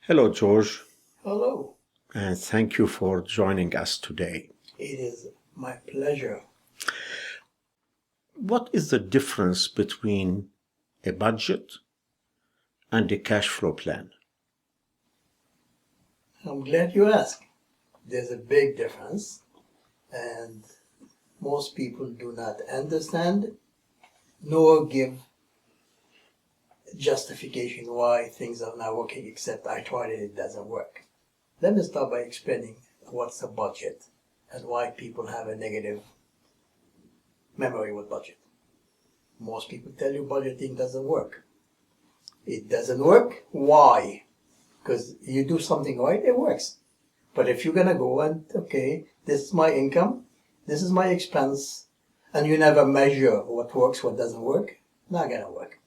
Hello, George, Hello. and thank you for joining us today. It is my pleasure. What is the difference between a budget and a cash flow plan? I'm glad you asked. There's a big difference, and most people do not understand nor give justification why things are not working, except I tried it, it doesn't work. Let me start by explaining what's a budget and why people have a negative memory with budget. Most people tell you budgeting doesn't work. It doesn't work. Why? Because you do something right, it works. But if you're gonna go and, okay, this is my income, this is my expense, and you never measure what works, what doesn't work, not gonna work.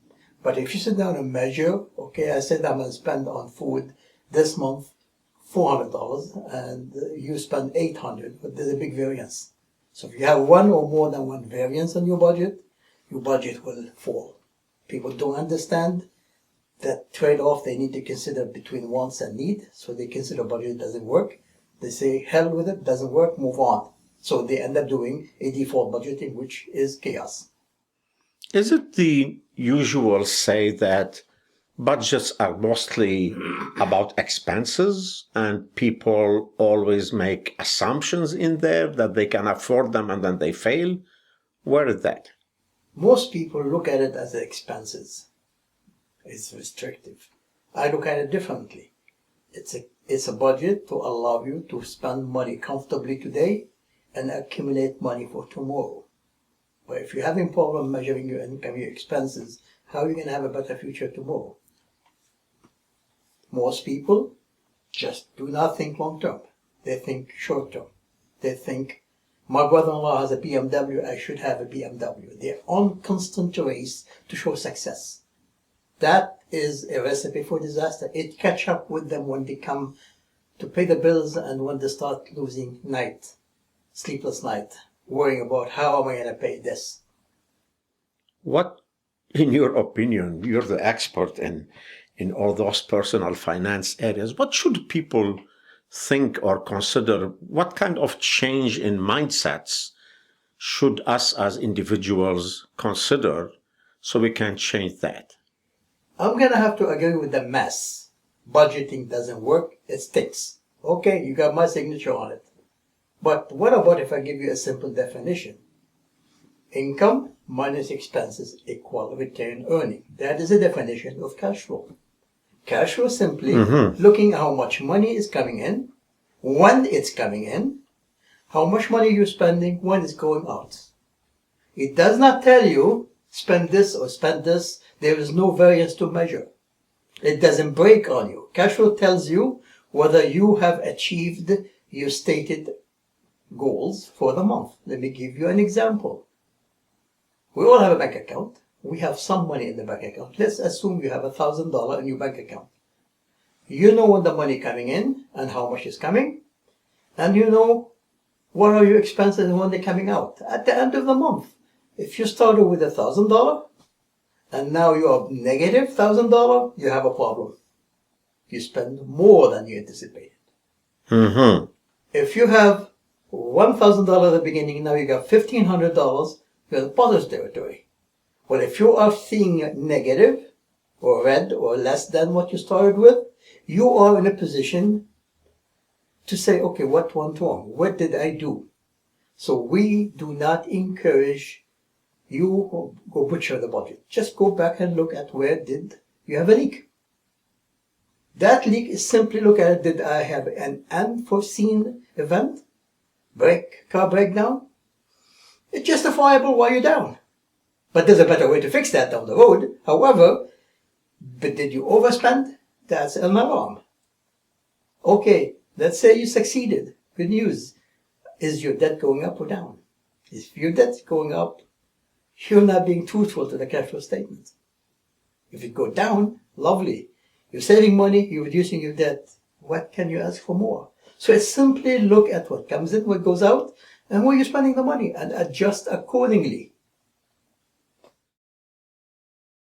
But if you sit down and measure, okay, I said I'm gonna spend on food this month $400, and you spend $800, but there's a big variance. So if you have one or more than one variance on your budget will fall. People don't understand that trade-off they need to consider between wants and need. So they consider budget doesn't work. They say, hell with it, doesn't work, move on. So they end up doing a default budgeting, which is chaos. Is it the usual say that budgets are mostly about expenses and people always make assumptions in there that they can afford them and then they fail? Where is that? Most people look at it as expenses. It's restrictive. I look at it differently. It's a budget to allow you to spend money comfortably today and accumulate money for tomorrow. But if you're having problem measuring your income, your expenses, how are you going to have a better future tomorrow? Most people just do not think long term. They think short term. They think, my brother-in-law has a BMW, I should have a BMW. They're on constant race to show success. That is a recipe for disaster. It catch up with them when they come to pay the bills and when they start losing sleepless night, worrying about how am I going to pay this. What, in your opinion, you're the expert in all those personal finance areas, what should people think or consider? What kind of change in mindsets should us as individuals consider so we can change that? I'm going to have to agree with the mess. Budgeting doesn't work, it stinks. Okay, you got my signature on it. But what about if I give you a simple definition? Income minus expenses equal return earning. That is a definition of cash flow. Cash flow is simply looking at how much money is coming in, when it's coming in, how much money you're spending, when it's going out. It does not tell you spend this or spend this. There is no variance to measure. It doesn't break on you. Cash flow tells you whether you have achieved your stated goals for the month. Let me give you an example. We all have a bank account. We have some money in the bank account. Let's assume you have $1,000 in your bank account. You know when the money coming in and how much is coming, and you know what are your expenses and when they're coming out. At the end of the month, if you started with $1,000 and now you are negative $1,000, you have a problem. You spend more than you anticipated. If you have $1,000 at the beginning, now you got $1,500, you're in positive territory. But if you are seeing negative or red or less than what you started with, you are in a position to say, okay, what went wrong? What did I do? So we do not encourage you go butcher the budget. Just go back and look at where did you have a leak. That leak is simply look at it. Did I have an unforeseen event? Car breakdown? It's justifiable why you're down. But there's a better way to fix that down the road. However, but did you overspend? That's an alarm. Okay, let's say you succeeded. Good news. Is your debt going up or down? If your debt's going up, you're not being truthful to the cash flow statement. If it goes down, lovely. You're saving money, you're reducing your debt. What can you ask for more? So it's simply look at what comes in, what goes out, and where you're spending the money, and adjust accordingly.